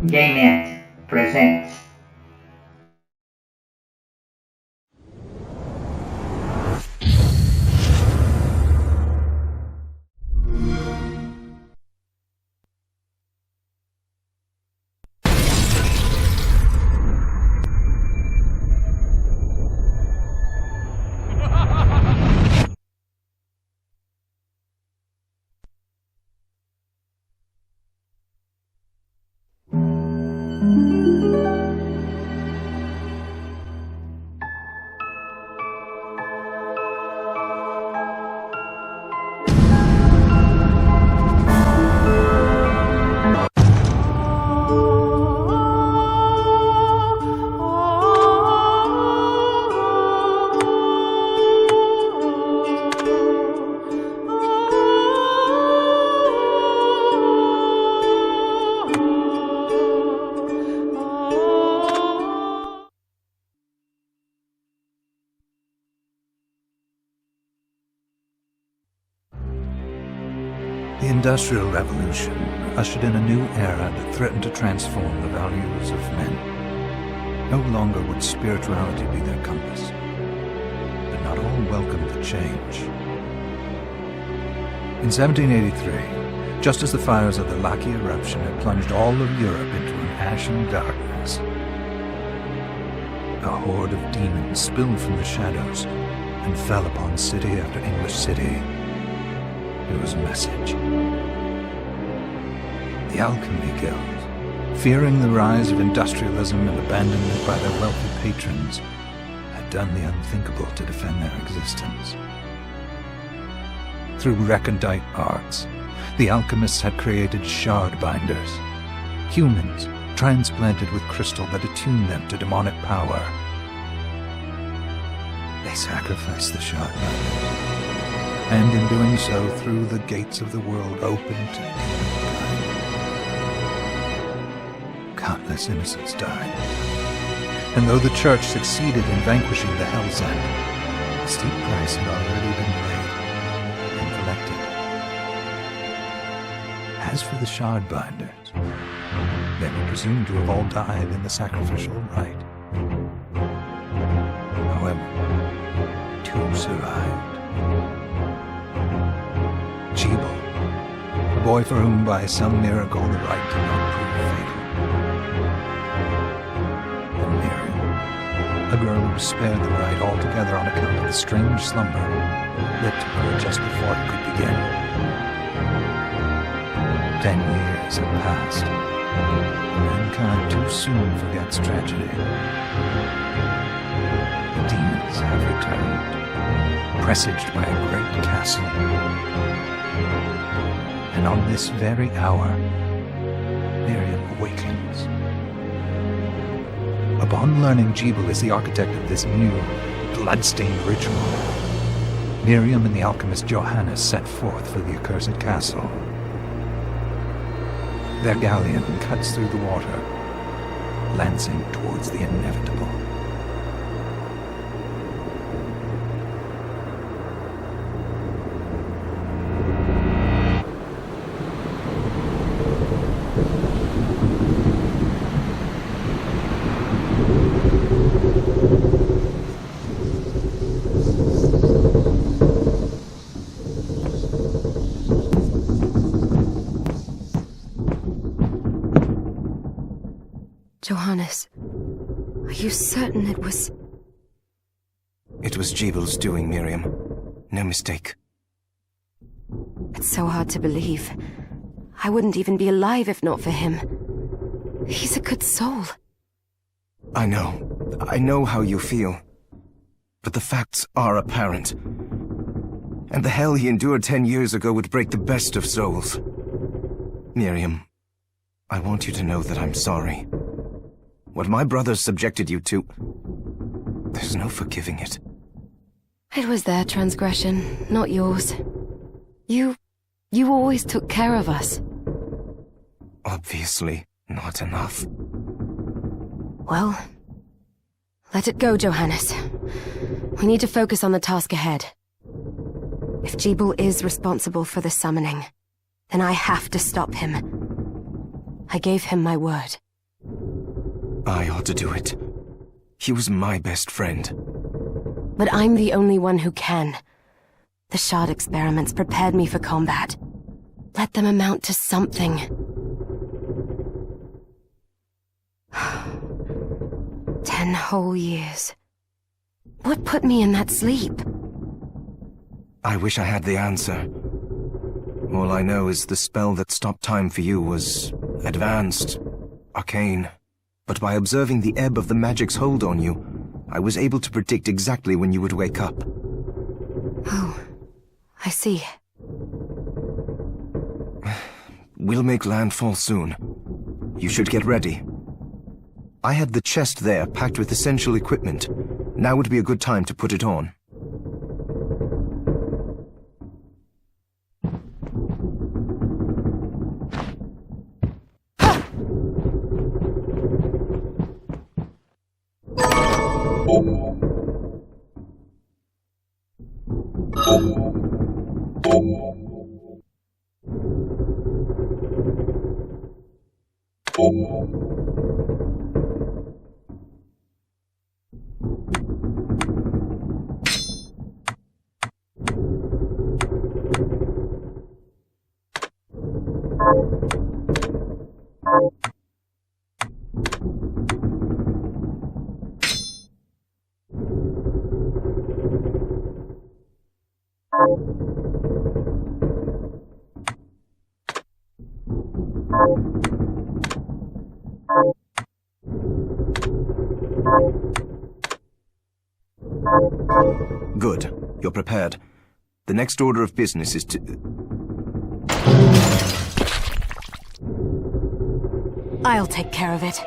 GameNet presents. The Industrial Revolution ushered in a new era that threatened to transform the values of men. No longer would spirituality be their compass, but not all welcomed the change. In 1783, just as the fires of the Laki eruption had plunged all of Europe into an ashen darkness, a horde of demons spilled from the shadows and fell upon city after English city. It was a message. The Alchemy Guild, fearing the rise of industrialism and abandonment by their wealthy patrons, had done the unthinkable to defend their existence. Through recondite arts, the alchemists had created shard binders, humans transplanted with crystal that attuned them to demonic power. They sacrificed the shard binders, and in doing so threw the gates of the world open to demonkind. Countless innocents died, and though the Church succeeded in vanquishing the Hell's End, a steep price had already been paid and collected. As for the shard binders, they were presumed to have all died in the sacrificial rite. However, two survived. Giebel, a boy for whom by some miracle the rite did not prove fatal. And Miriam, a girl who was spared the rite altogether on account of the strange slumber that took her just before it could begin. 10 years have passed. Mankind too soon forgets tragedy. The demons have returned, presaged by a great castle. And on this very hour, Miriam awakens. Upon learning Giebel is the architect of this new, bloodstained ritual, Miriam and the alchemist Johannes set forth for the accursed castle. Their galleon cuts through the water, lancing towards the inevitable. Johannes, are you certain it was... It was Giebel's doing, Miriam. No mistake. It's so hard to believe. I wouldn't even be alive if not for him. He's a good soul. I know how you feel. But the facts are apparent. And the hell he endured 10 years ago would break the best of souls. Miriam, I want you to know that I'm sorry. What my brothers subjected you to, there's no forgiving it. It was their transgression, not yours. You always took care of us. Obviously, not enough. Well, let it go, Johannes. We need to focus on the task ahead. If Giebel is responsible for the summoning, then I have to stop him. I gave him my word. I ought to do it. He was my best friend. But I'm the only one who can. The shard experiments prepared me for combat. Let them amount to something. 10 whole years. What put me in that sleep? I wish I had the answer. All I know is the spell that stopped time for you was advanced, arcane. But by observing the ebb of the magic's hold on you, I was able to predict exactly when you would wake up. Oh, I see. We'll make landfall soon. You should get ready. I had the chest there packed with essential equipment. Now would be a good time to put it on. Good. You're prepared. The next order of business is to... I'll take care of it.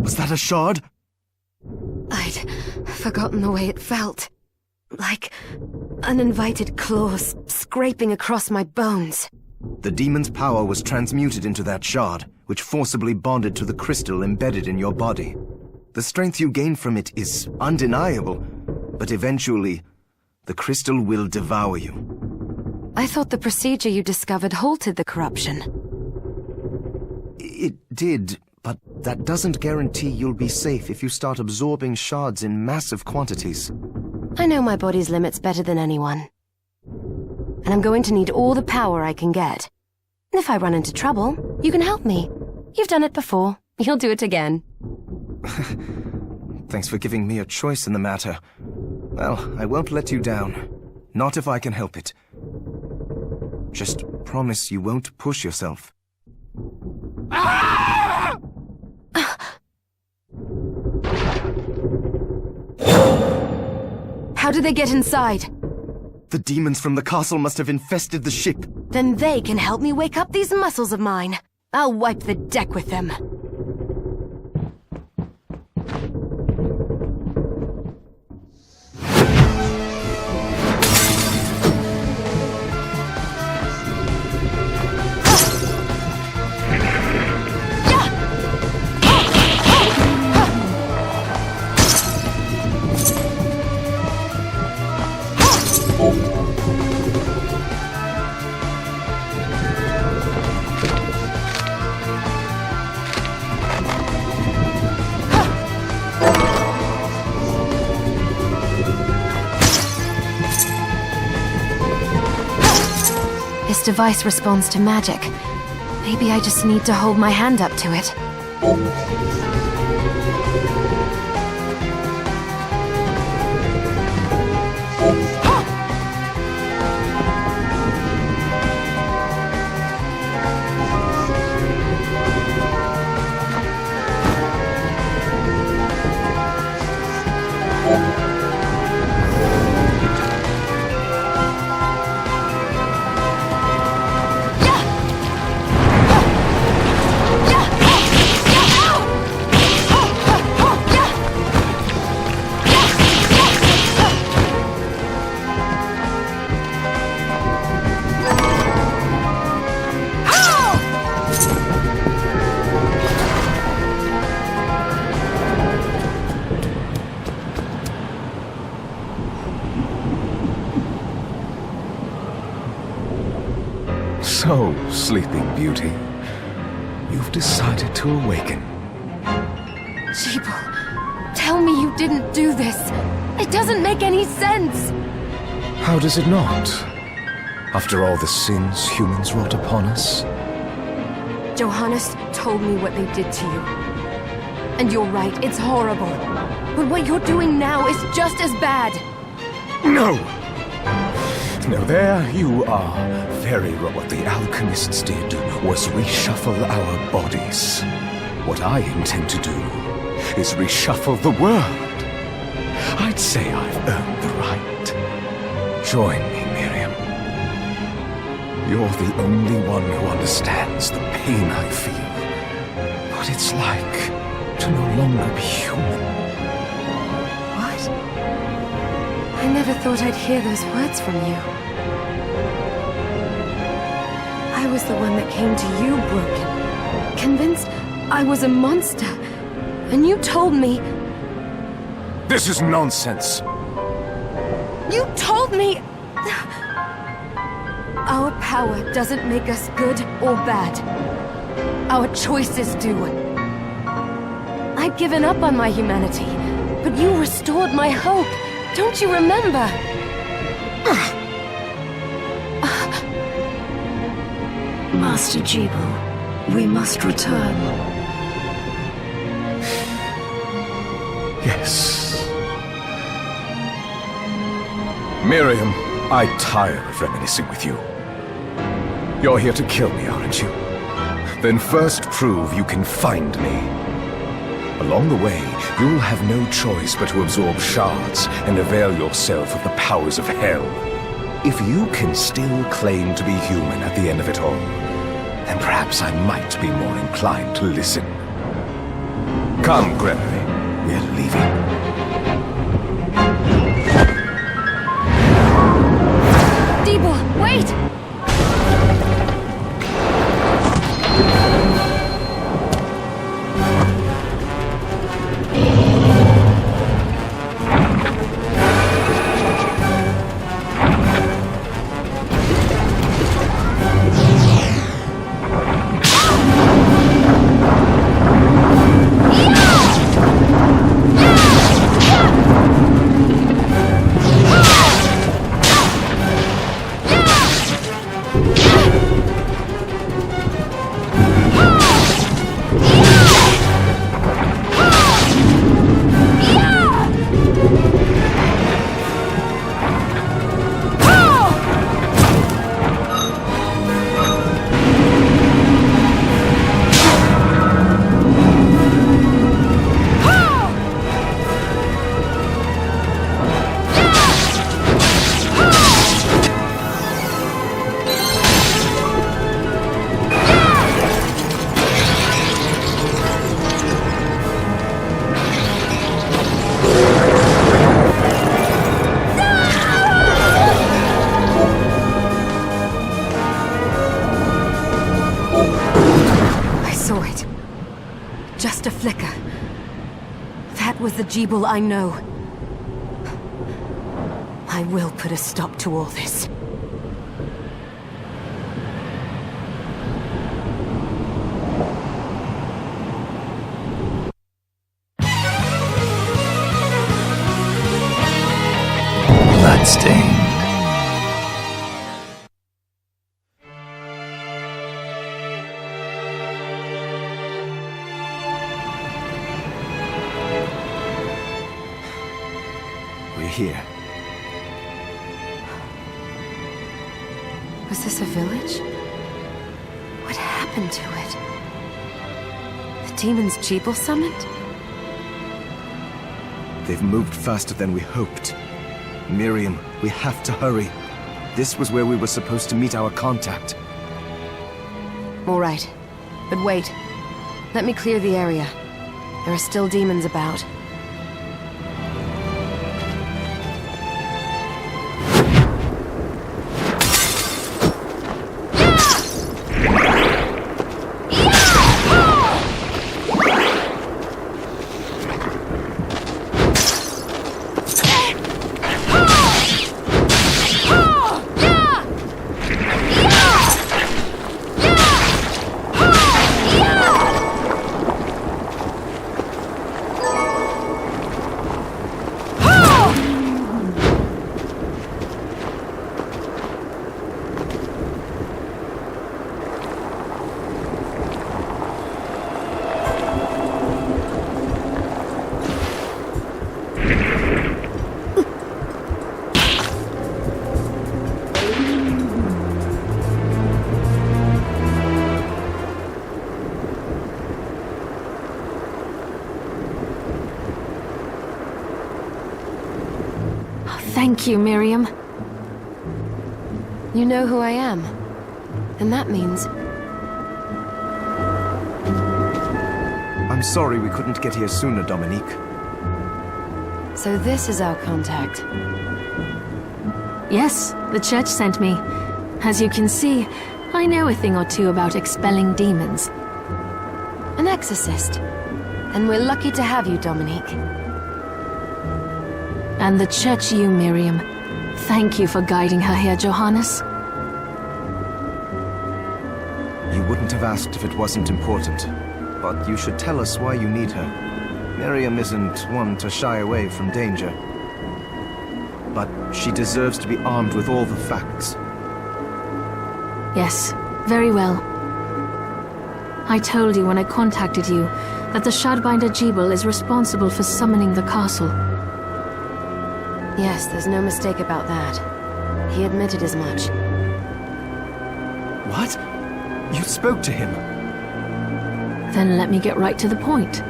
Was that a shard? I'd forgotten the way it felt. Like uninvited claws scraping across my bones. The demon's power was transmuted into that shard, which forcibly bonded to the crystal embedded in your body. The strength you gain from it is undeniable, but eventually, the crystal will devour you. I thought the procedure you discovered halted the corruption. It did, but that doesn't guarantee you'll be safe if you start absorbing shards in massive quantities. I know my body's limits better than anyone. And I'm going to need all the power I can get. If I run into trouble, you can help me. You've done it before. You'll do it again. Thanks for giving me a choice in the matter. Well, I won't let you down. Not if I can help it. Just promise you won't push yourself. How did they get inside? The demons from the castle must have infested the ship. Then they can help me wake up these muscles of mine. I'll wipe the deck with them. This device responds to magic. Maybe I just need to hold my hand up to it. Sleeping Beauty. You've decided to awaken. Giebel, tell me you didn't do this. It doesn't make any sense. How does it not? After all the sins humans wrought upon us? Johannes told me what they did to you. And you're right, it's horrible. But what you're doing now is just as bad. No! No, there you are. Very wrong. What the alchemists did was reshuffle our bodies. What I intend to do is reshuffle the world. I'd say I've earned the right. Join me, Miriam. You're the only one who understands the pain I feel. What it's like to no longer be human. What? I never thought I'd hear those words from you. I was the one that came to you broken, convinced I was a monster, and you told me... This is nonsense! You told me... Our power doesn't make us good or bad. Our choices do. I'd given up on my humanity, but you restored my hope. Don't you remember? Master Giebel, we must return. Yes. Miriam, I'm tired of reminiscing with you. You're here to kill me, aren't you? Then first prove you can find me. Along the way, you'll have no choice but to absorb shards and avail yourself of the powers of hell. If you can still claim to be human at the end of it all, then perhaps I might be more inclined to listen. Come, Gregory. We're leaving. Giebel, wait! Just a flicker. That was the Giebel I know. I will put a stop to all this. Bloodstained. Here. Was this a village? What happened to it? The demons Giebel summoned? They've moved faster than we hoped. Miriam, we have to hurry. This was where we were supposed to meet our contact. All right. But wait. Let me clear the area. There are still demons about. Thank you, Miriam. You know who I am. And that means... I'm sorry we couldn't get here sooner, Dominique. So this is our contact. Yes, the church sent me. As you can see, I know a thing or two about expelling demons. An exorcist. And we're lucky to have you, Dominique. And the church you, Miriam. Thank you for guiding her here, Johannes. You wouldn't have asked if it wasn't important. But you should tell us why you need her. Miriam isn't one to shy away from danger. But she deserves to be armed with all the facts. Yes, very well. I told you when I contacted you that the Shardbinder Giebel is responsible for summoning the castle. Yes, there's no mistake about that. He admitted as much. What? You spoke to him? Then let me get right to the point.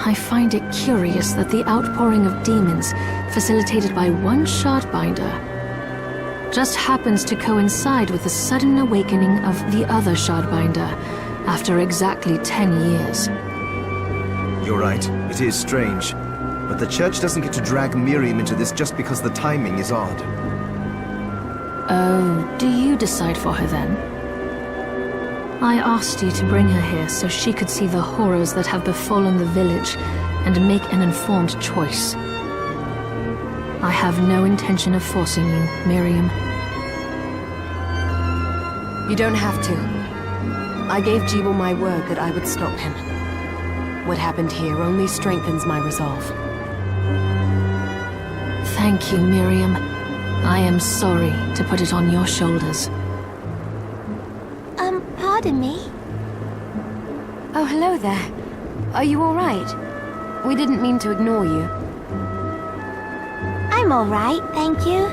I find it curious that the outpouring of demons, facilitated by one Shardbinder, just happens to coincide with the sudden awakening of the other Shardbinder after exactly 10 years. You're right, it is strange. But the church doesn't get to drag Miriam into this just because the timing is odd. Oh, do you decide for her then? I asked you to bring her here so she could see the horrors that have befallen the village and make an informed choice. I have no intention of forcing you, Miriam. You don't have to. I gave Giebel my word that I would stop him. What happened here only strengthens my resolve. Thank you, Miriam. I am sorry to put it on your shoulders. Pardon me? Oh, hello there. Are you all right? We didn't mean to ignore you. I'm all right, thank you.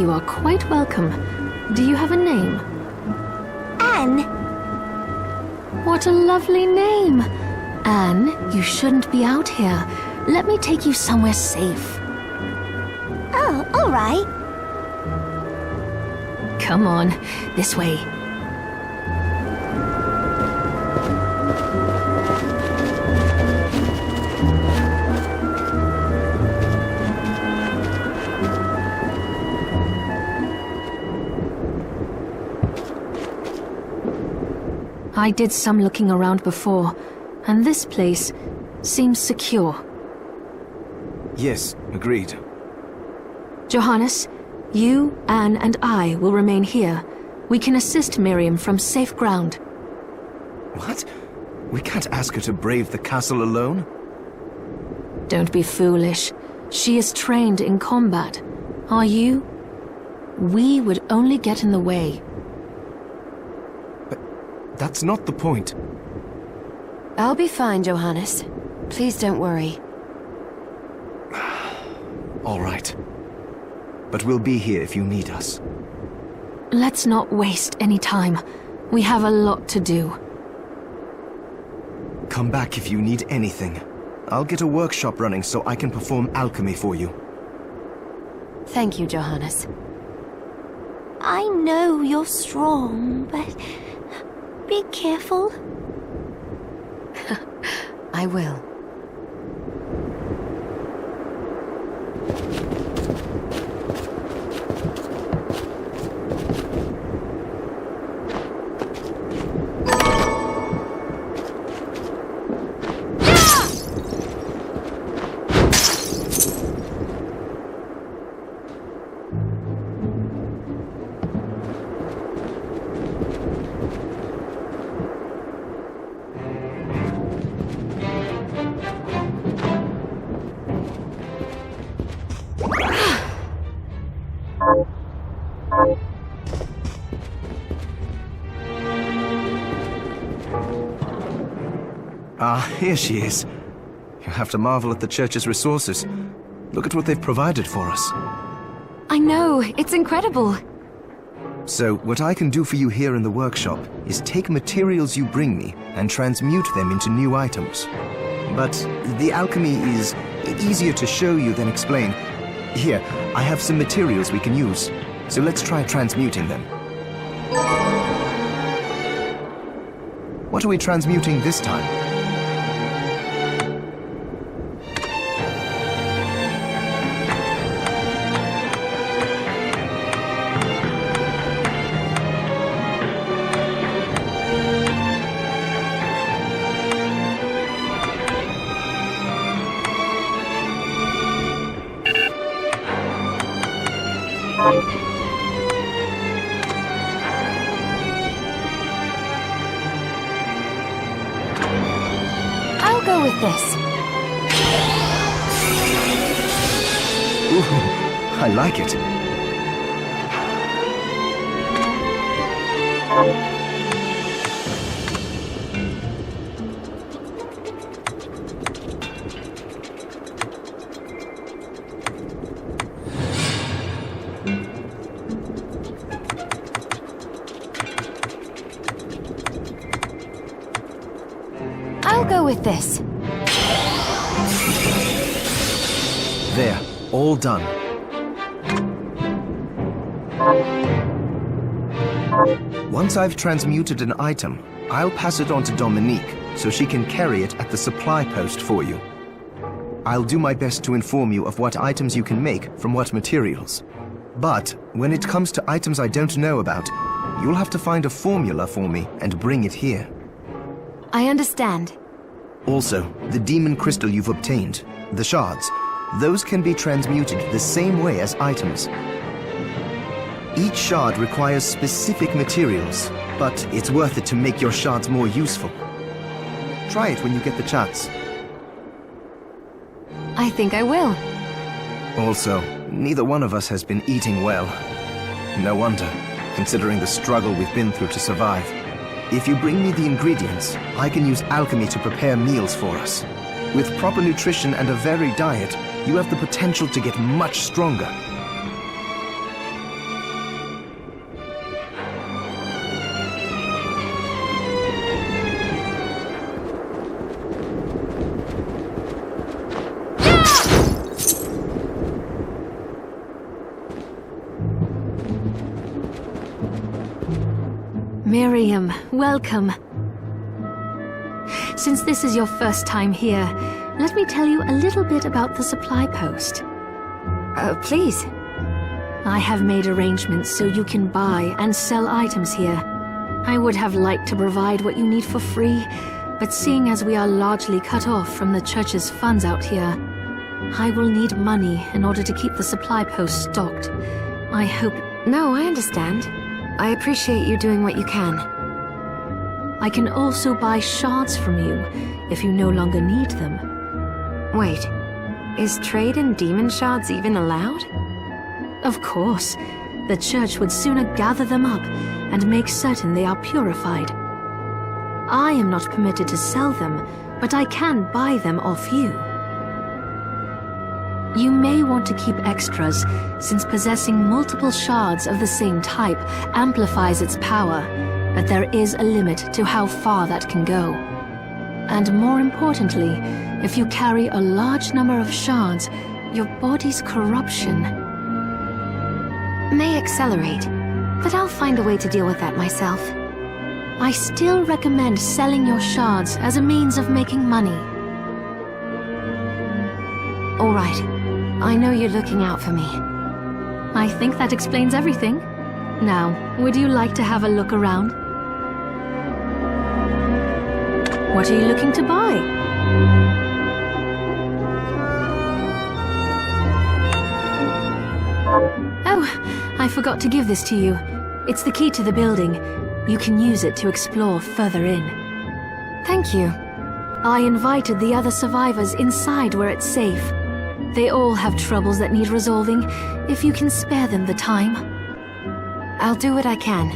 You are quite welcome. Do you have a name? Anne. What a lovely name! Anne, you shouldn't be out here. Let me take you somewhere safe. Oh, all right. Come on, this way. I did some looking around before, and this place seems secure. Yes, agreed. Johannes, you, Anne, and I will remain here. We can assist Miriam from safe ground. What? We can't ask her to brave the castle alone? Don't be foolish. She is trained in combat. Are you? We would only get in the way. That's not the point. I'll be fine, Johannes. Please don't worry. All right. But we'll be here if you need us. Let's not waste any time. We have a lot to do. Come back if you need anything. I'll get a workshop running so I can perform alchemy for you. Thank you, Johannes. I know you're strong, but be careful. I will. Here she is. You have to marvel at the church's resources. Look at what they've provided for us. I know, it's incredible. So, what I can do for you here in the workshop is take materials you bring me and transmute them into new items. But the alchemy is Easier to show you than explain. Here, I have some materials we can use, so let's try transmuting them. What are we transmuting this time? I'll go with this. Ooh, I like it. I'll go with this. There, all done. Once I've transmuted an item, I'll pass it on to Dominique, so she can carry it at the supply post for you. I'll do my best to inform you of what items you can make from what materials. But when it comes to items I don't know about, you'll have to find a formula for me and bring it here. I understand. Also, the demon crystal you've obtained, the shards, those can be transmuted the same way as items. Each shard requires specific materials, but it's worth it to make your shards more useful. Try it when you get the chance. I think I will. Also, neither one of us has been eating well. No wonder, considering the struggle we've been through to survive. If you bring me the ingredients, I can use alchemy to prepare meals for us. With proper nutrition and a varied diet, you have the potential to get much stronger. Miriam, welcome. Since this is your first time here, let me tell you a little bit about the supply post. Please. I have made arrangements so you can buy and sell items here. I would have liked to provide what you need for free, but seeing as we are largely cut off from the church's funds out here, I will need money in order to keep the supply post stocked. I hope... No, I understand. I appreciate you doing what you can. I can also buy shards from you if you no longer need them. Wait, is trade in demon shards even allowed? Of course. The church would sooner gather them up and make certain they are purified. I am not permitted to sell them, but I can buy them off you. You may want to keep extras, since possessing multiple shards of the same type amplifies its power, but there is a limit to how far that can go. And more importantly, if you carry a large number of shards, your body's corruption may accelerate, but I'll find a way to deal with that myself. I still recommend selling your shards as a means of making money. All right. I know you're looking out for me. I think that explains everything. Now, would you like to have a look around? What are you looking to buy? Oh, I forgot to give this to you. It's the key to the building. You can use it to explore further in. Thank you. I invited the other survivors inside where it's safe. They all have troubles that need resolving, if you can spare them the time. I'll do what I can.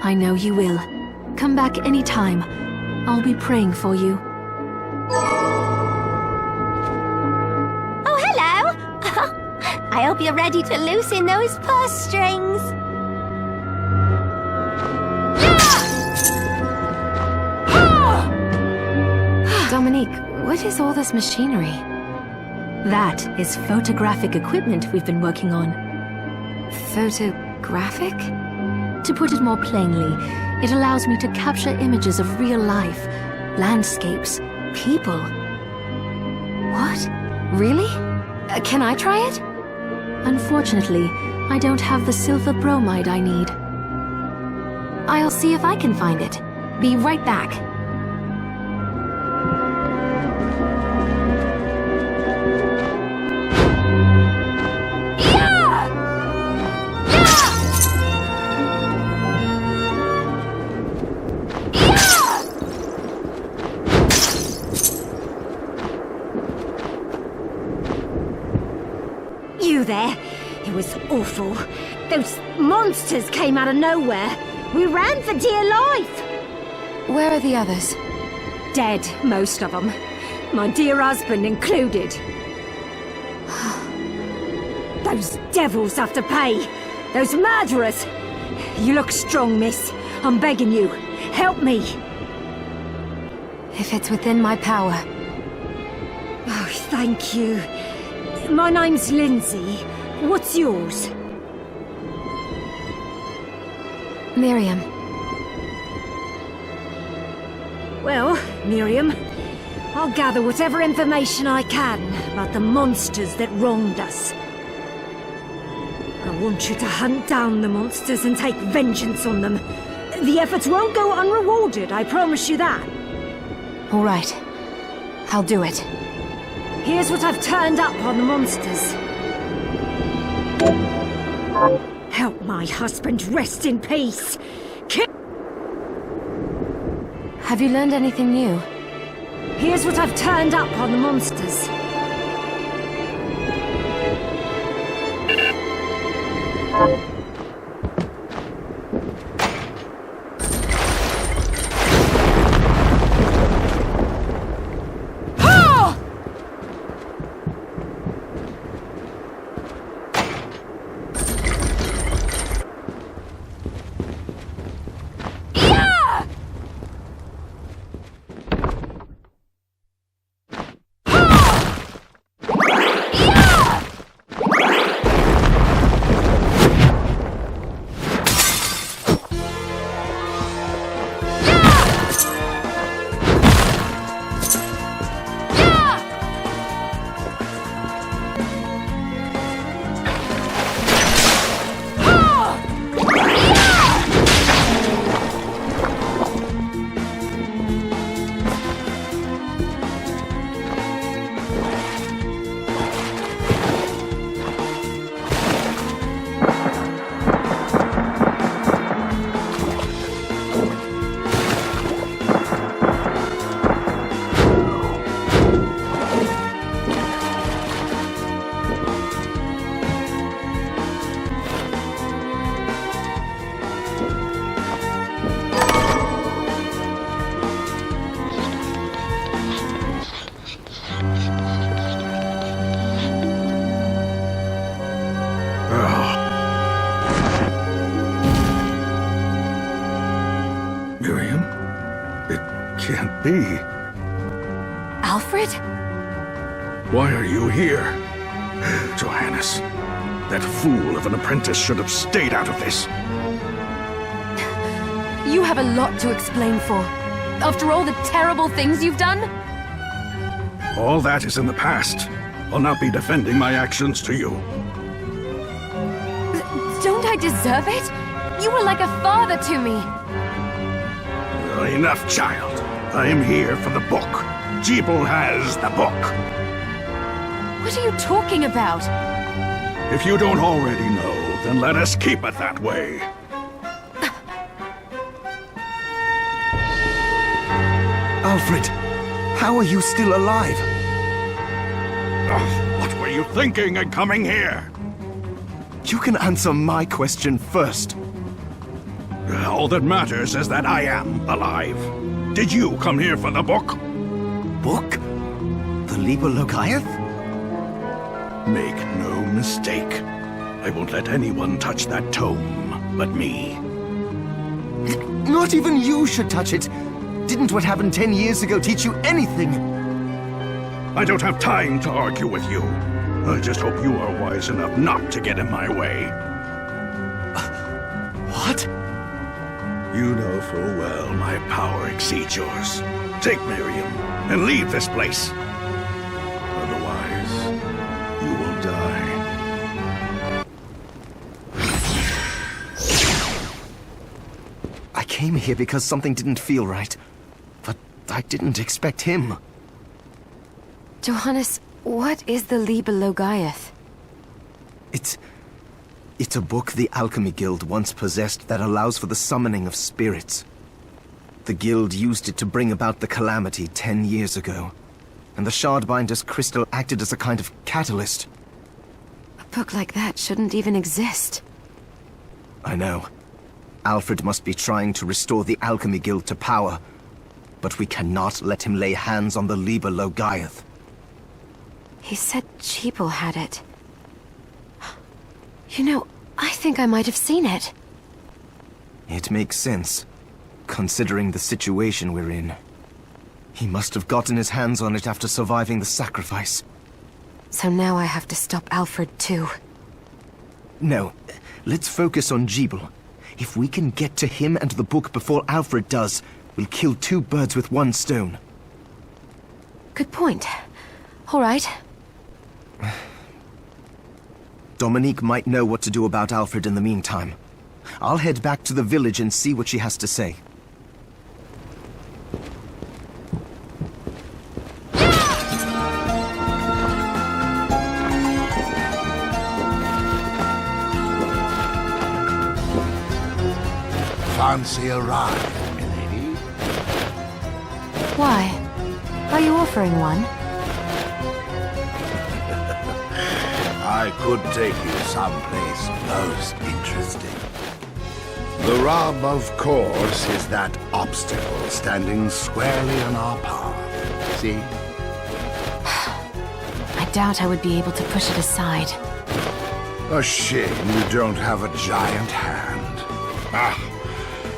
I know you will. Come back anytime. I'll be praying for you. Oh, hello! I hope you're ready to loosen those purse strings. Dominique, what is all this machinery? That is photographic equipment we've been working on. Photographic? To put it more plainly, it allows me to capture images of real life, landscapes, people. What? Really? Can I try it? Unfortunately, I don't have the silver bromide I need. I'll see if I can find it. Be right back. You there? It was awful. Those monsters came out of nowhere. We ran for dear life. Where are the others? Dead, most of them. My dear husband included. Those devils have to pay. Those murderers. You look strong, miss. I'm begging you. Help me. If it's within my power. Oh, thank you. My name's Lindsay. What's yours? Miriam. Well, Miriam, I'll gather whatever information I can about the monsters that wronged us. I want you to hunt down the monsters and take vengeance on them. The efforts won't go unrewarded, I promise you that. All right. I'll do it. Here's what I've turned up on the monsters. Help my husband rest in peace. Have you learned anything new? Here's what I've turned up on the monsters. Can't be. Alfred? Why are you here? Johannes, that fool of an apprentice should have stayed out of this. You have a lot to explain for. After all the terrible things you've done? All that is in the past. I'll not be defending my actions to you. Don't I deserve it? You were like a father to me. Enough, child. I am here for the book. Giebel has the book. What are you talking about? If you don't already know, then let us keep it that way. Alfred, how are you still alive? What were you thinking in coming here? You can answer my question first. All that matters is that I am alive. Did you come here for the book? Book? The Liber Logaeth? Make no mistake. I won't let anyone touch that tome but me. Not even you should touch it. Didn't what happened 10 years ago teach you anything? I don't have time to argue with you. I just hope you are wise enough not to get in my way. What? You know full well my power exceeds yours. Take Miriam and leave this place. Otherwise, you will die. I came here because something didn't feel right. But I didn't expect him. Johannes, what is the Liber Logaeth? It's a book the Alchemy Guild once possessed that allows for the summoning of spirits. The Guild used it to bring about the calamity 10 years ago, and the Shardbinder's crystal acted as a kind of catalyst. A book like that shouldn't even exist. I know. Alfred must be trying to restore the Alchemy Guild to power, but we cannot let him lay hands on the Liber Logaeth. He said Giebel had it. You know, I think I might have seen it. It makes sense, considering the situation we're in. He must have gotten his hands on it after surviving the sacrifice. So now I have to stop Alfred too. No, let's focus on Giebel. If we can get to him and the book before Alfred does, we'll kill two birds with one stone. Good point. All right. Dominique might know what to do about Alfred in the meantime. I'll head back to the village and see what she has to say. Fancy a ride, milady? Why? Are you offering one? I could take you someplace most interesting. The rub, of course, is that obstacle standing squarely in our path. See? I doubt I would be able to push it aside. A shame you don't have a giant hand. Ah,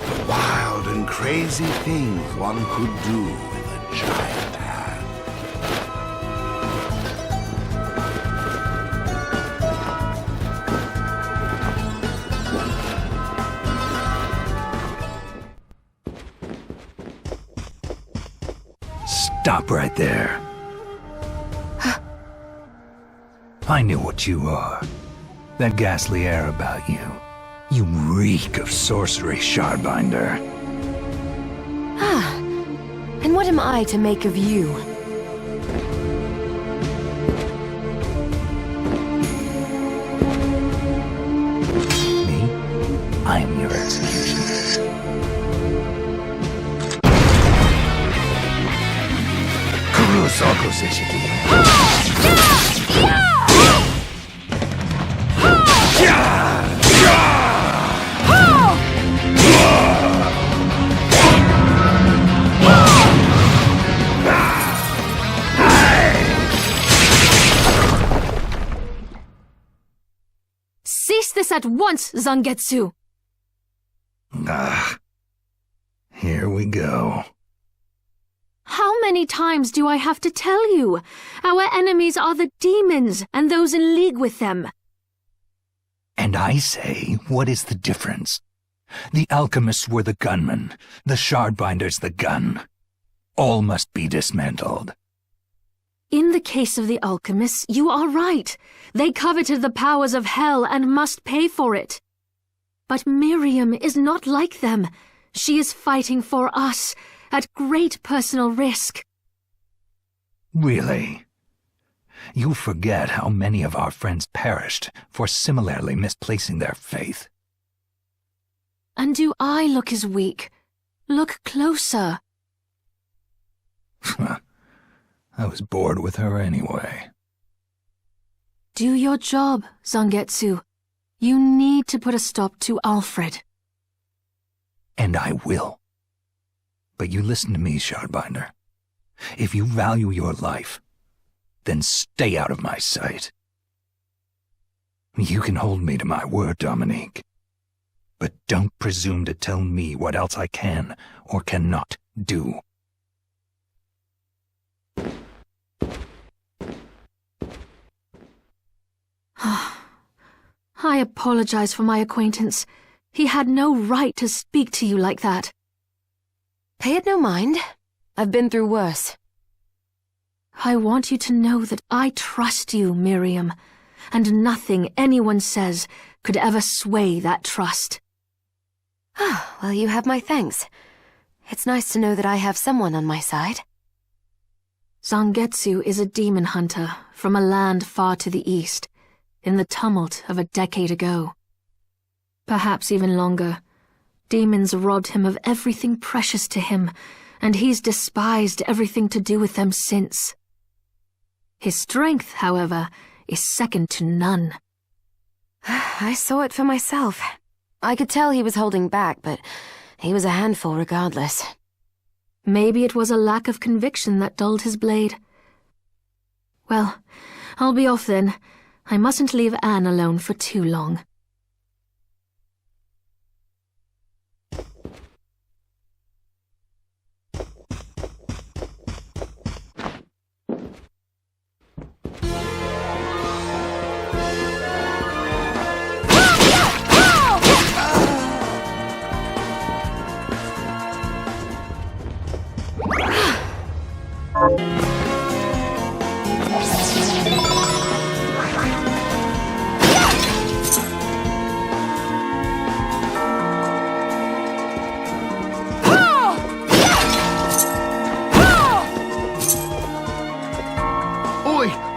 the wild and crazy things one could do with a giant hand. Stop right there. I knew what you are. That ghastly air about you. You reek of sorcery, Shardbinder. Ah, and what am I to make of you? Me? I am your executioner. Cease this at once, Zangetsu! Here we go. How many times do I have to tell you? Our enemies are the demons and those in league with them. And I say, what is the difference? The alchemists were the gunmen, the Shardbinders the gun. All must be dismantled. In the case of the alchemists, you are right. They coveted the powers of hell and must pay for it. But Miriam is not like them. She is fighting for us, at great personal risk. Really? You forget how many of our friends perished for similarly misplacing their faith. And do I look as weak? Look closer. I was bored with her anyway. Do your job, Zangetsu. You need to put a stop to Alfred. And I will. But you listen to me, Shardbinder. If you value your life, then stay out of my sight. You can hold me to my word, Dominique. But don't presume to tell me what else I can or cannot do. I apologize for my acquaintance. He had no right to speak to you like that. Pay it no mind. I've been through worse. I want you to know that I trust you, Miriam, and nothing anyone says could ever sway that trust. Well, you have my thanks. It's nice to know that I have someone on my side. Zangetsu is a demon hunter from a land far to the east, in the tumult of a decade ago. Perhaps even longer. Demons robbed him of everything precious to him, and he's despised everything to do with them since. His strength, however, is second to none. I saw it for myself. I could tell he was holding back, but he was a handful regardless. Maybe it was a lack of conviction that dulled his blade. Well, I'll be off then. I mustn't leave Anne alone for too long.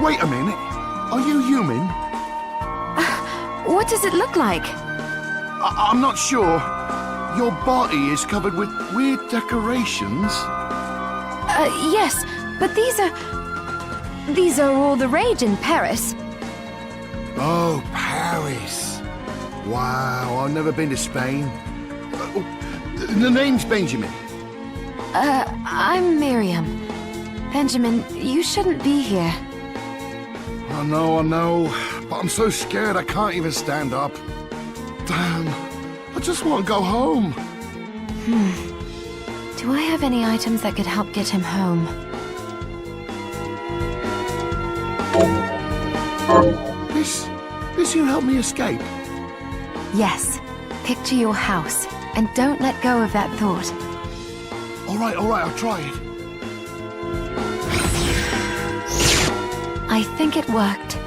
Wait a minute. Are you human? What does it look like? I'm not sure. Your body is covered with weird decorations. Yes, but these are all the rage in Paris. Oh, Paris. Wow, I've never been to Spain. The name's Benjamin. I'm Miriam. Benjamin, you shouldn't be here. I know, but I'm so scared I can't even stand up. Damn, I just want to go home. Do I have any items that could help get him home? This will help me escape. Yes. Picture your house, and don't let go of that thought. All right, I'll try it. I think it worked.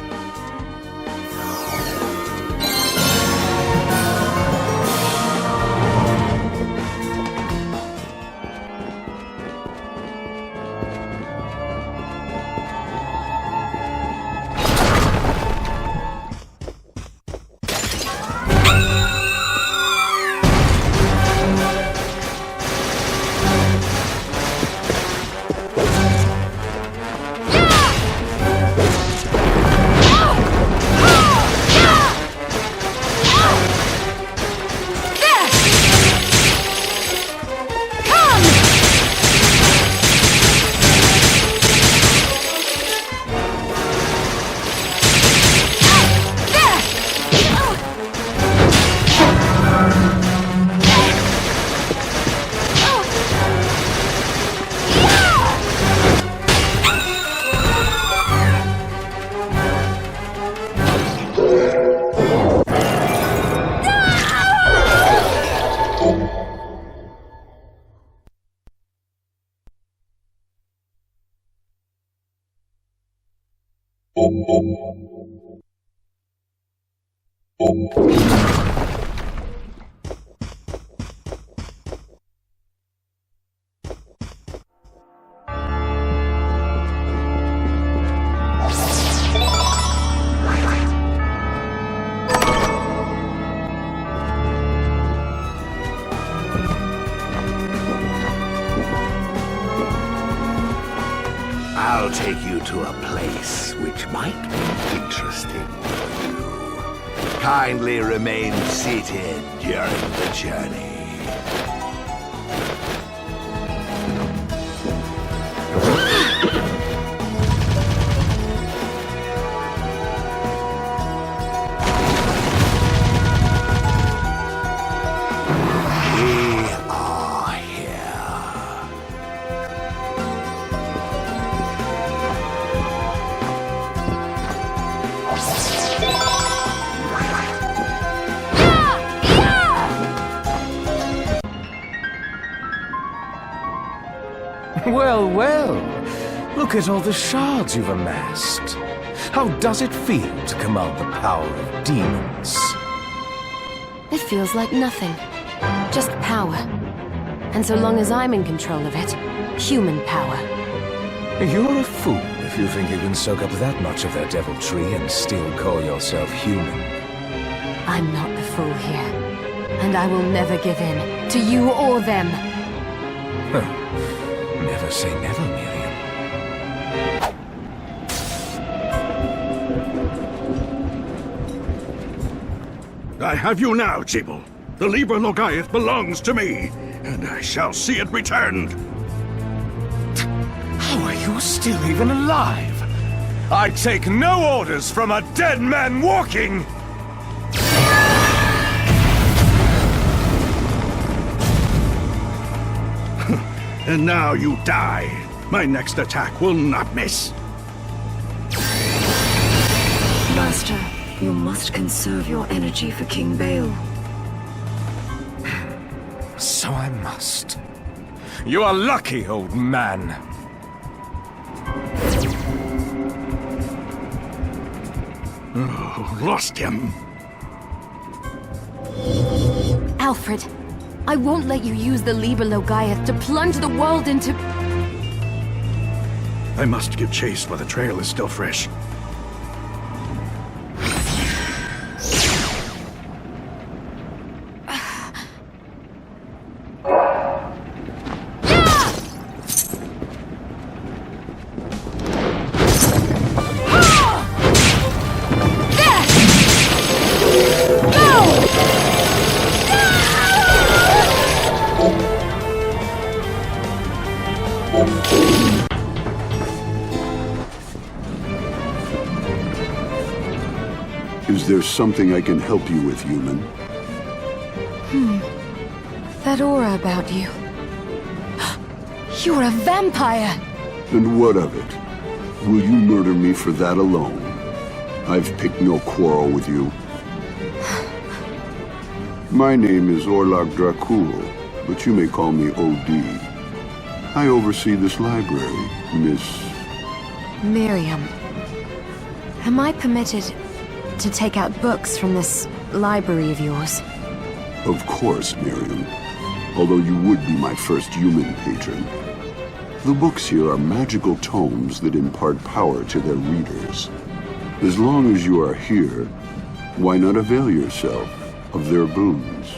I'll take you to a place which might be interesting for you. Kindly remain seated during the journey. Well, well. Look at all the shards you've amassed. How does it feel to command the power of demons? It feels like nothing. Just power. And so long as I'm in control of it, human power. You're a fool if you think you can soak up that much of their deviltry and still call yourself human. I'm not the fool here. And I will never give in, to you or them. Never say never, Miriam. I have you now, Giebel. The Liber Logaeth belongs to me, and I shall see it returned. How are you still even alive? I take no orders from a dead man walking! And now you die. My next attack will not miss. Master, you must conserve your energy for King Bale. So I must. You are lucky, old man. Oh, lost him. Alfred, I won't let you use the Liber Logaeth to plunge the world into... I must give chase while the trail is still fresh. Is there something I can help you with, human? That aura about you. You're a vampire! And what of it? Will you murder me for that alone? I've picked no quarrel with you. My name is Orlok Dracul, but you may call me O.D. I oversee this library, Miss... Miriam. Am I permitted to take out books from this library of yours? Of course, Miriam. Although you would be my first human patron. The books here are magical tomes that impart power to their readers. As long as you are here, why not avail yourself of their boons?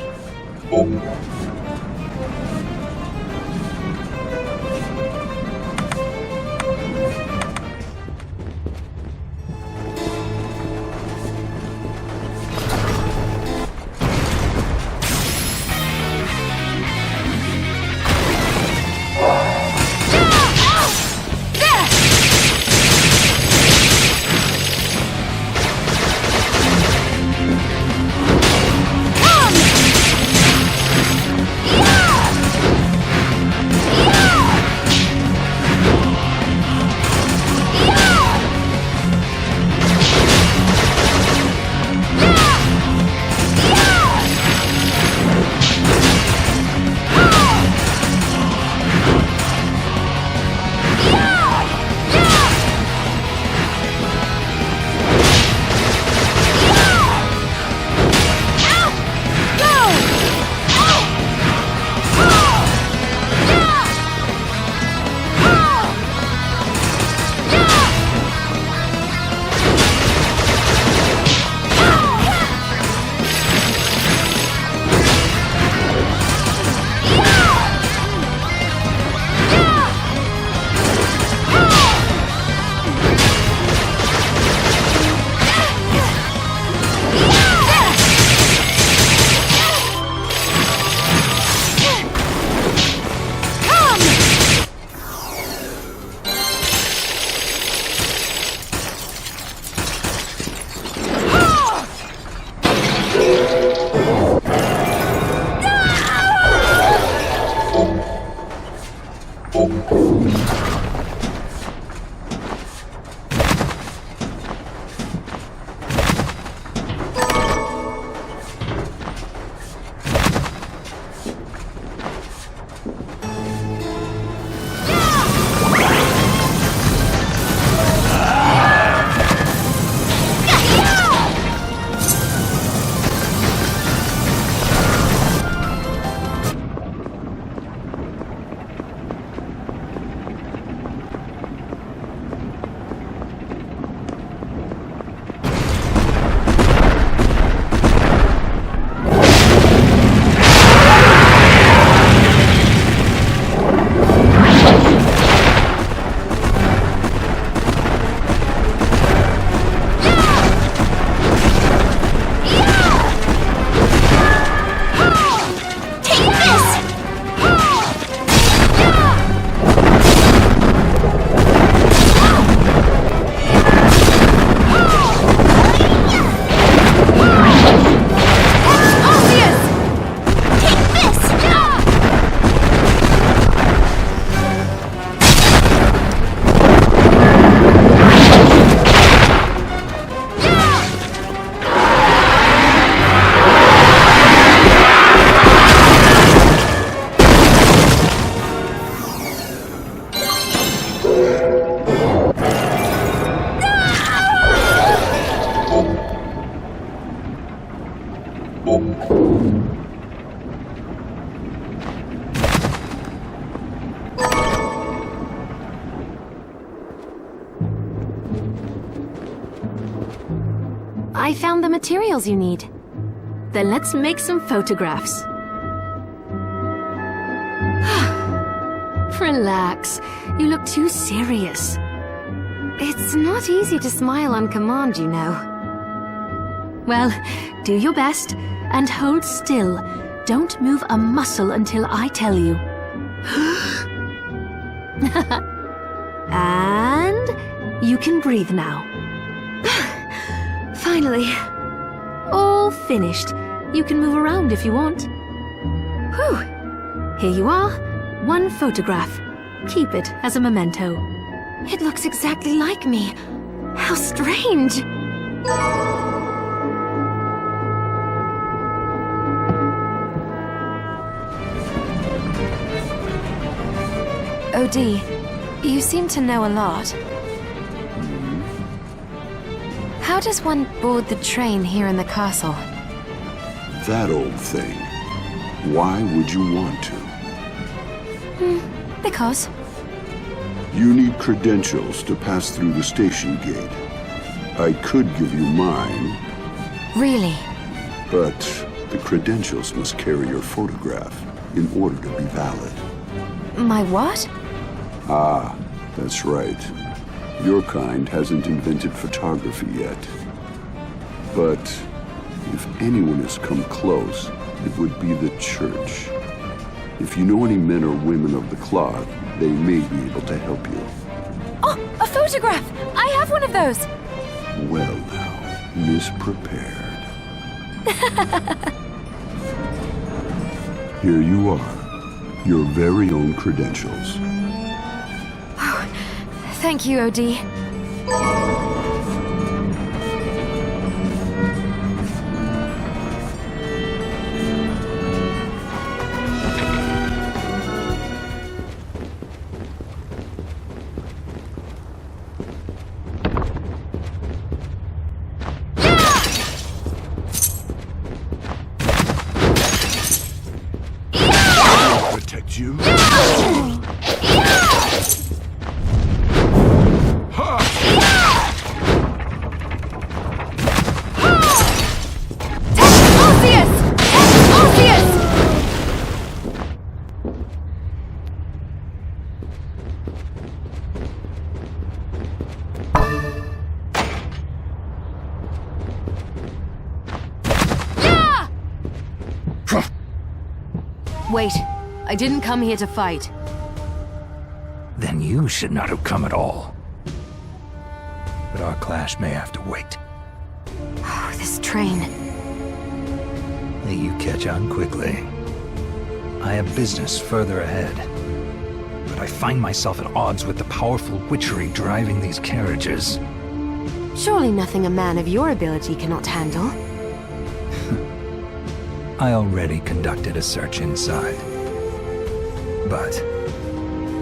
I found the materials you need. Then let's make some photographs. Relax. You look too serious. It's not easy to smile on command, you know. Well, do your best and hold still. Don't move a muscle until I tell you. And you can breathe now. Finally. All finished. You can move around if you want. Whew. Here you are. One photograph. Keep it as a memento. It looks exactly like me. How strange. OD, you seem to know a lot. How does one board the train here in the castle? That old thing. Why would you want to? Because? You need credentials to pass through the station gate. I could give you mine. Really? But the credentials must carry your photograph in order to be valid. My what? Ah, that's right. Your kind hasn't invented photography yet. But if anyone has come close, it would be the church. If you know any men or women of the cloth, they may be able to help you. Oh, a photograph! I have one of those! Well now, misprepared. Here you are. Your very own credentials. Oh, thank you, OD. Protect you? Wait, I didn't come here to fight. Then you should not have come at all. But our clash may have to wait. Oh, this train. You catch on quickly. I have business further ahead. But I find myself at odds with the powerful witchery driving these carriages. Surely nothing a man of your ability cannot handle. I already conducted a search inside. But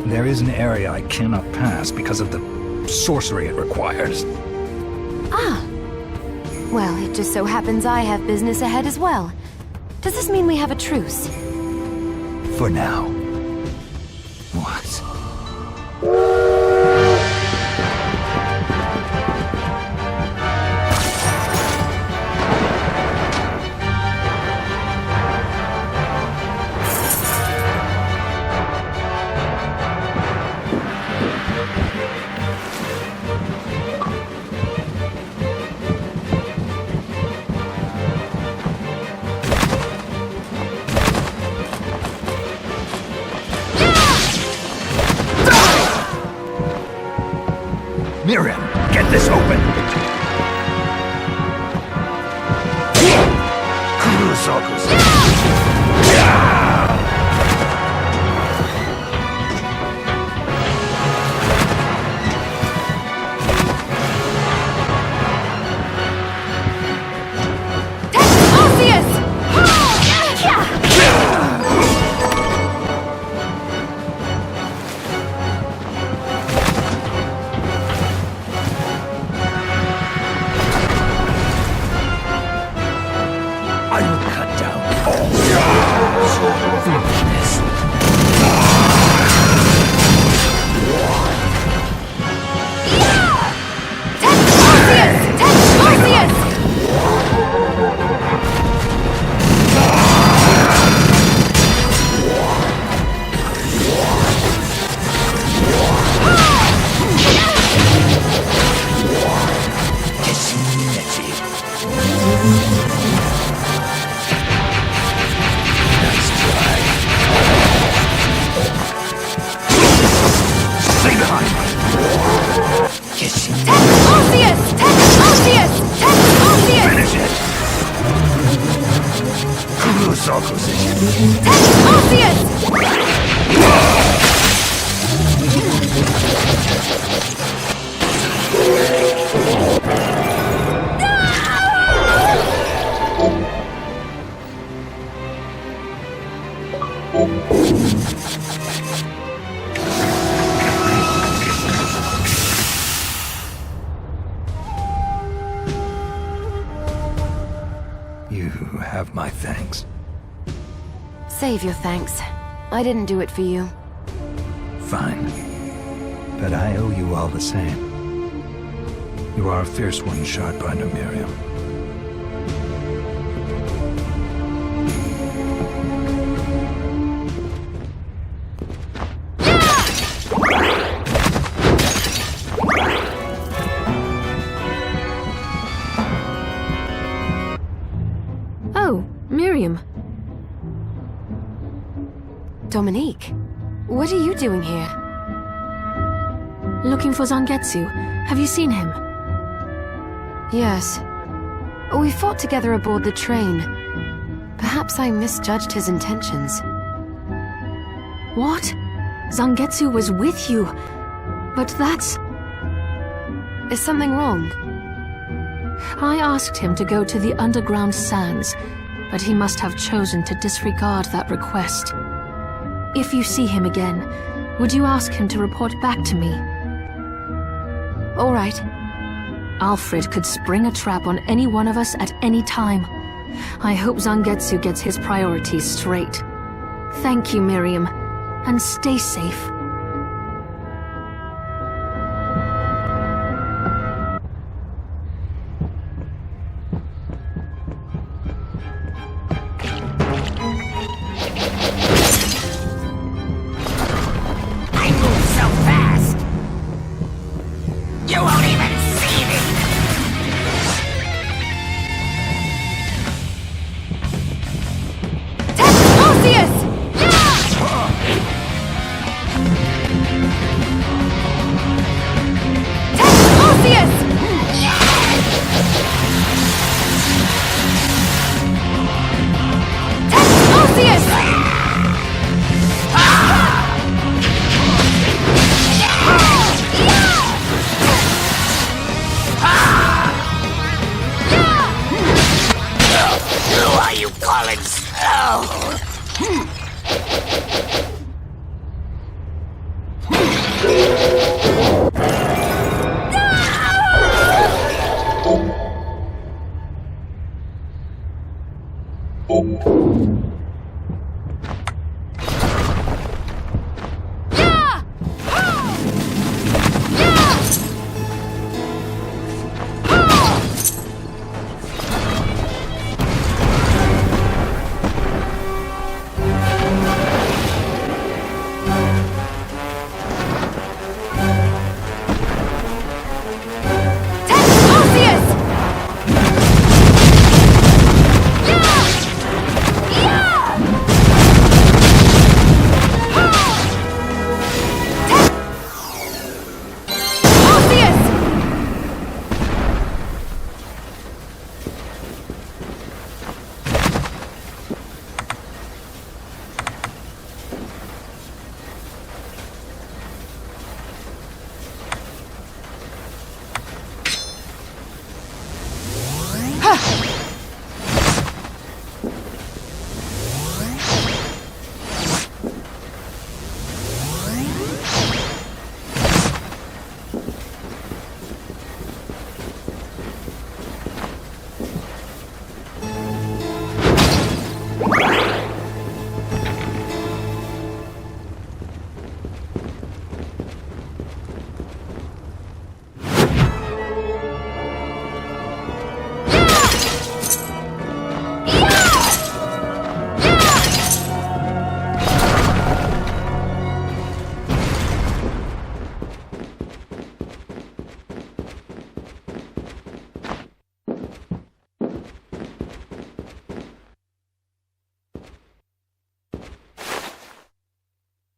there is an area I cannot pass because of the sorcery it requires. Ah. Well, it just so happens I have business ahead as well. Does this mean we have a truce? For now. What? Miriam, get this open! save your thanks. I didn't do it for you. Fine. But I owe you all the same. You are a fierce one, Shardbinder Miriam. Oh, Miriam. Dominique, what are you doing here? Looking for Zangetsu. Have you seen him? Yes. We fought together aboard the train. Perhaps I misjudged his intentions. What? Zangetsu was with you? But that's... Is something wrong? I asked him to go to the underground sands, but he must have chosen to disregard that request. If you see him again, would you ask him to report back to me? All right. Alfred could spring a trap on any one of us at any time. I hope Zangetsu gets his priorities straight. Thank you, Miriam, and stay safe.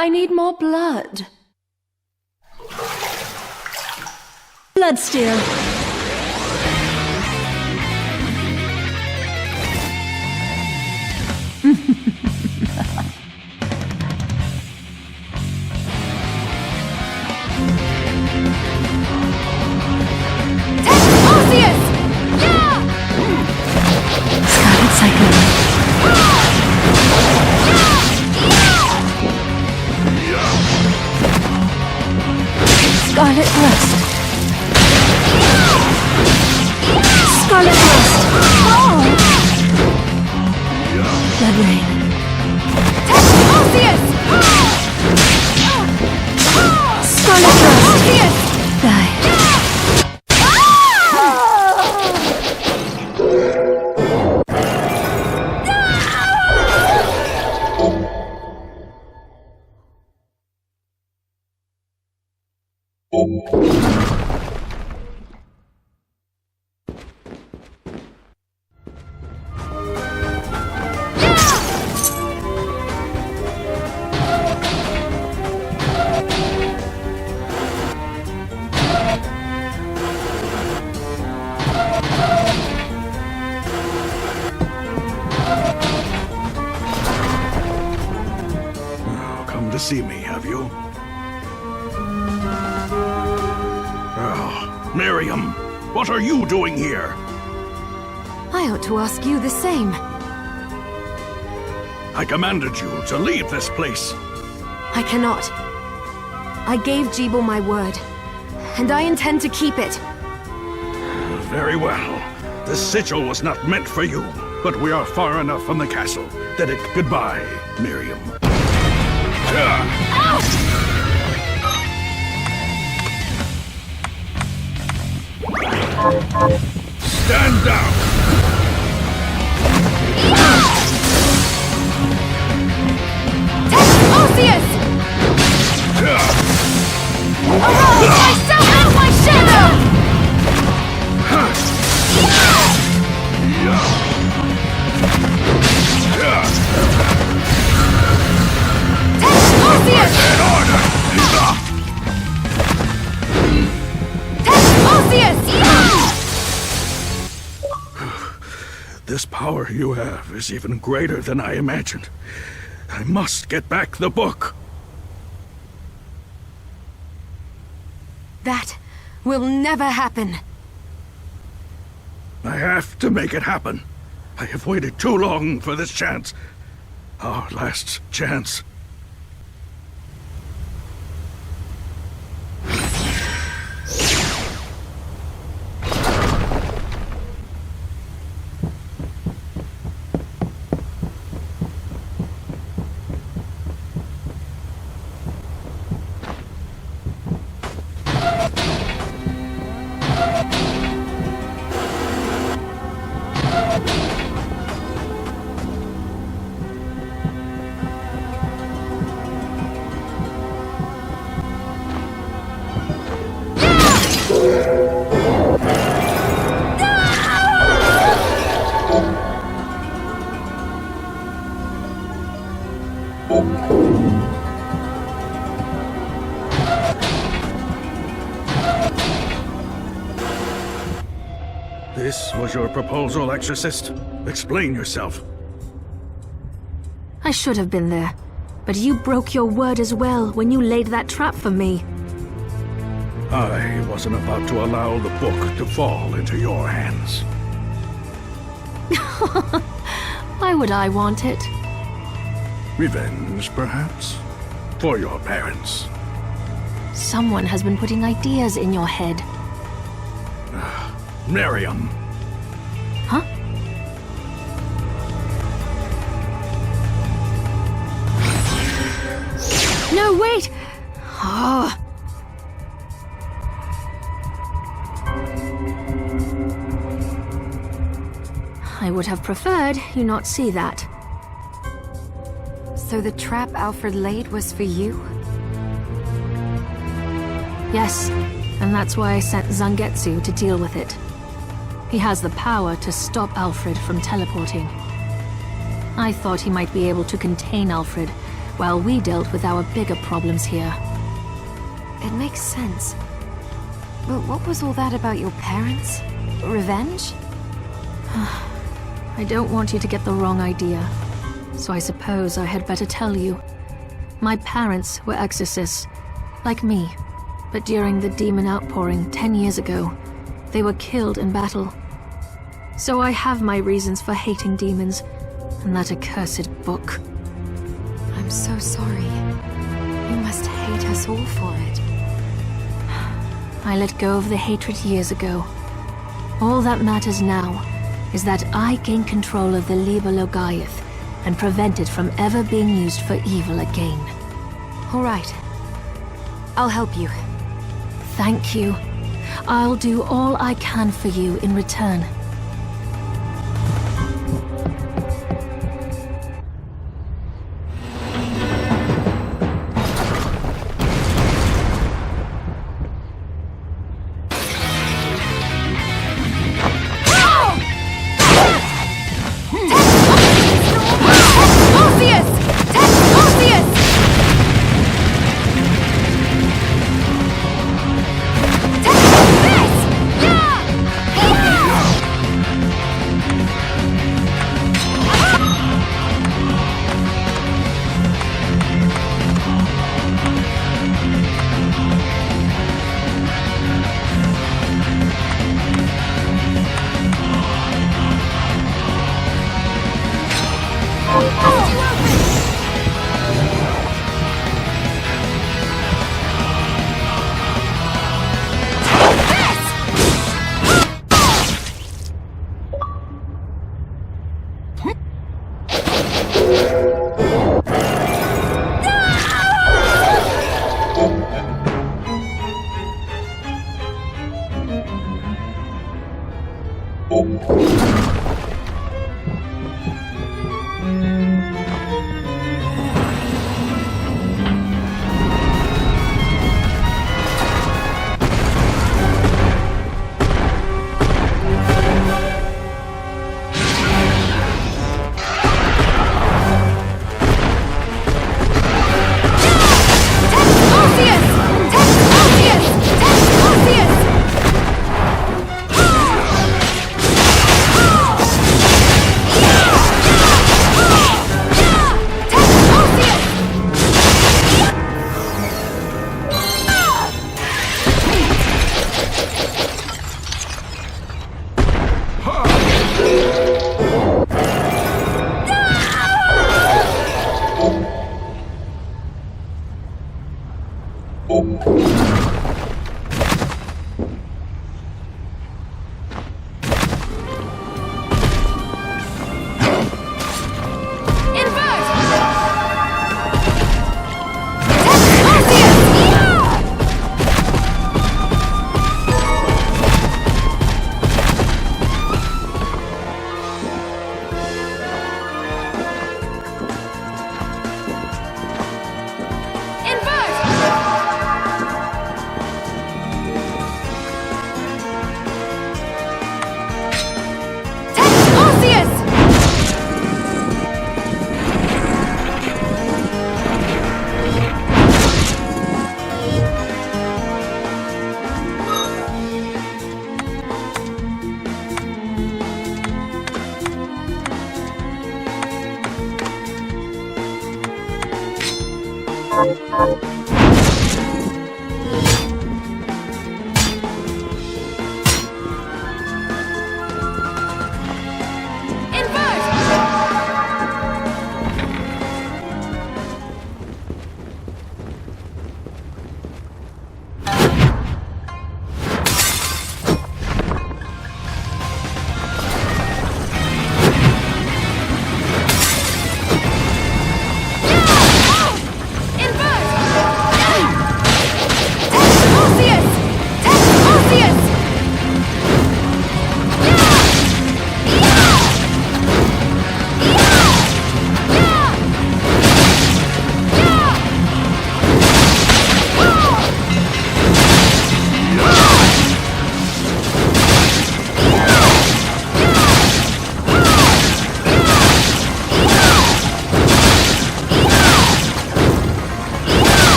I need more blood. Bloodstained. Scarlet Rust. Scarlet Rust. Blood Rain. See me, have you? Oh, Miriam, what are you doing here? I ought to ask you the same. I commanded you to leave this place. I cannot. I gave Giebel my word, and I intend to keep it. Very well. This sigil was not meant for you, but we are far enough from the castle that it... Goodbye, Miriam. Stand down! Arceus! Arise, myself and my shadow! Arceus! Arceus! This power you have is even greater than I imagined. I must get back the book. That will never happen. I have to make it happen. I have waited too long for this chance. Our last chance. This was your proposal, Exorcist? Explain yourself. I should have been there, but you broke your word as well when you laid that trap for me. I wasn't about to allow the book to fall into your hands. Why would I want it? Revenge, perhaps? For your parents. Someone has been putting ideas in your head. Miriam. Huh? No, wait! Oh. I would have preferred you not see that. So the trap Alfred laid was for you? Yes, and that's why I sent Zangetsu to deal with it. He has the power to stop Alfred from teleporting. I thought he might be able to contain Alfred, while we dealt with our bigger problems here. It makes sense. But what was all that about your parents? Revenge? I don't want you to get the wrong idea, so I suppose I had better tell you. My parents were exorcists, like me, but during the demon outpouring 10 years ago, they were killed in battle. So I have my reasons for hating demons, and that accursed book. I'm so sorry. You must hate us all for it. I let go of the hatred years ago. All that matters now is that I gain control of the Liber Logaeth and prevent it from ever being used for evil again. All right. I'll help you. Thank you. I'll do all I can for you in return.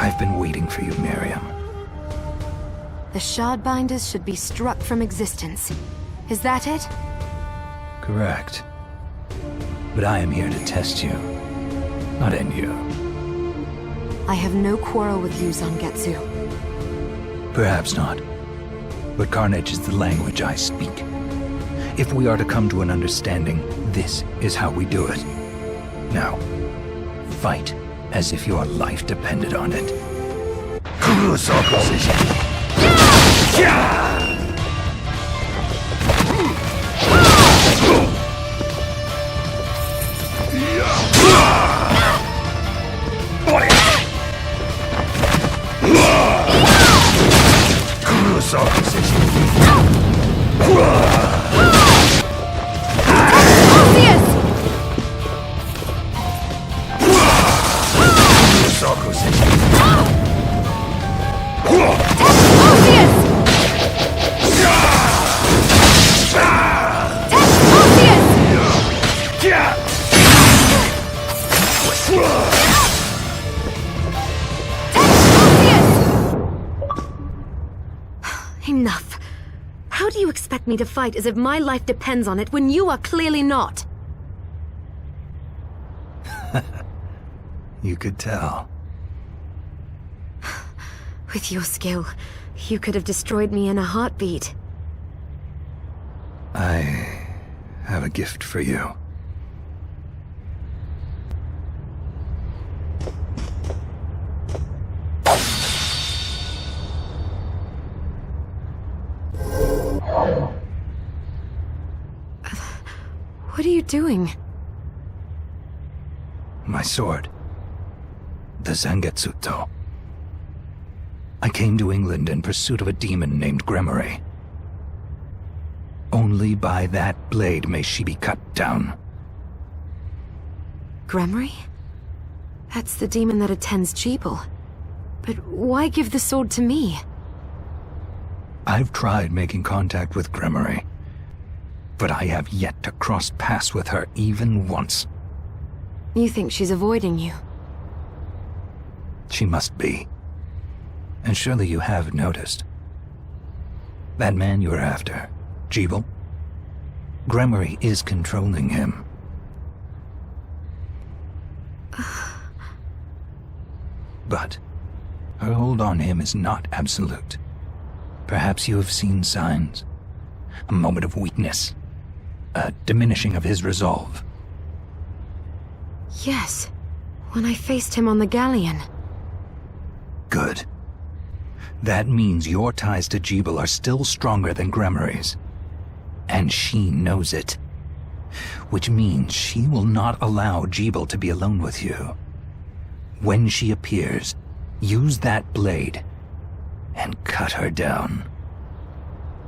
I've been waiting for you, Miriam. The Shardbinders should be struck from existence. Is that it? Correct. But I am here to test you, not end you. I have no quarrel with you, Zangetsu. Perhaps not. But carnage is the language I speak. If we are to come to an understanding, this is how we do it. Now, fight as if your life depended on it. Colossal precision. Colossal precision. Enough. How do you expect me to fight as if my life depends on it when you are clearly not? You could tell. With your skill, you could have destroyed me in a heartbeat. I have a gift for you. What are you doing? My sword. The Zangetsu. I came to England in pursuit of a demon named Gremory. Only by that blade may she be cut down. Gremory? That's the demon that attends Giebel. But why give the sword to me? I've tried making contact with Gremory, but I have yet to cross paths with her even once. You think she's avoiding you? She must be. And surely you have noticed. That man you're after, Giebel, Gremory is controlling him. But her hold on him is not absolute. Perhaps you have seen signs. A moment of weakness. A diminishing of his resolve. Yes, when I faced him on the galleon. Good. That means your ties to Giebel are still stronger than Gremory's. And she knows it. Which means she will not allow Giebel to be alone with you. When she appears, use that blade and cut her down.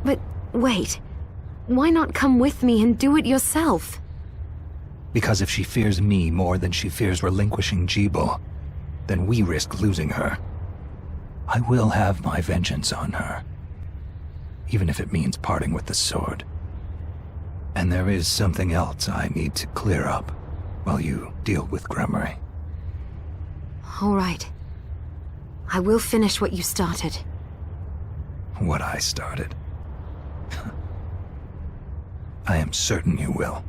But wait, why not come with me and do it yourself? Because if she fears me more than she fears relinquishing Giebel, then we risk losing her. I will have my vengeance on her, even if it means parting with the sword. And there is something else I need to clear up while you deal with Gremory. All right. I will finish what you started. What I started. I am certain you will.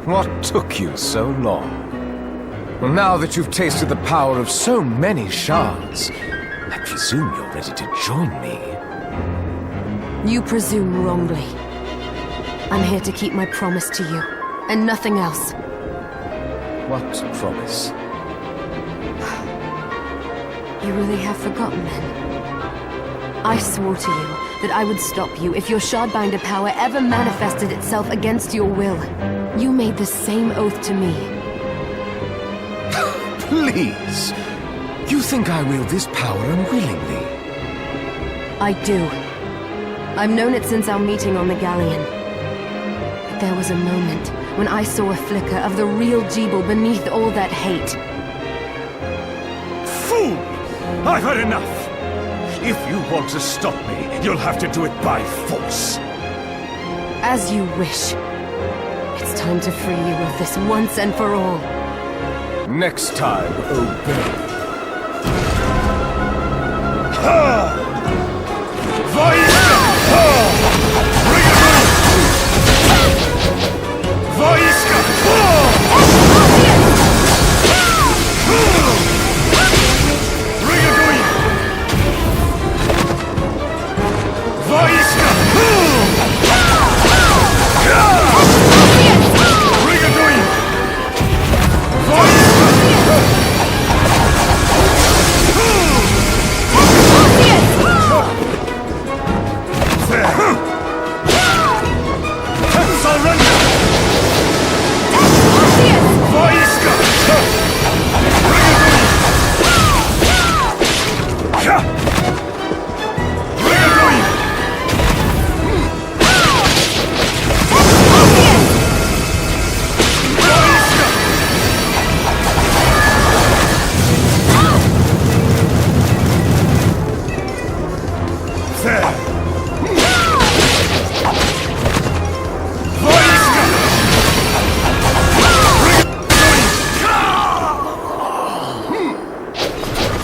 What took you so long? Well, now that you've tasted the power of so many shards, I presume you're ready to join me. You presume wrongly. I'm here to keep my promise to you, and nothing else. What promise? You really have forgotten then? I swore to you that I would stop you if your Shardbinder power ever manifested itself against your will. You made the same oath to me. Please! You think I wield this power unwillingly? I do. I've known it since our meeting on the galleon. But there was a moment when I saw a flicker of the real Giebel beneath all that hate. Fool! I've had enough! If you want to stop me, you'll have to do it by force. As you wish. It's time to free you of this once and for all. Next time, obey.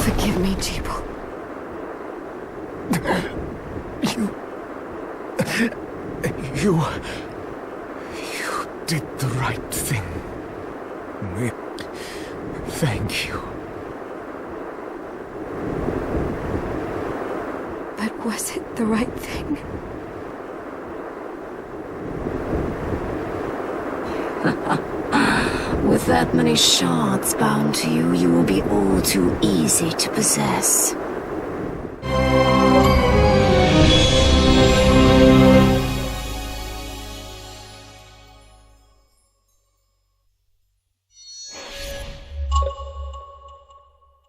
Forgive me, Giebel. You did the right thing. Thank you. But was it the right thing? With that many shards bound to you, you will be all too easy to possess.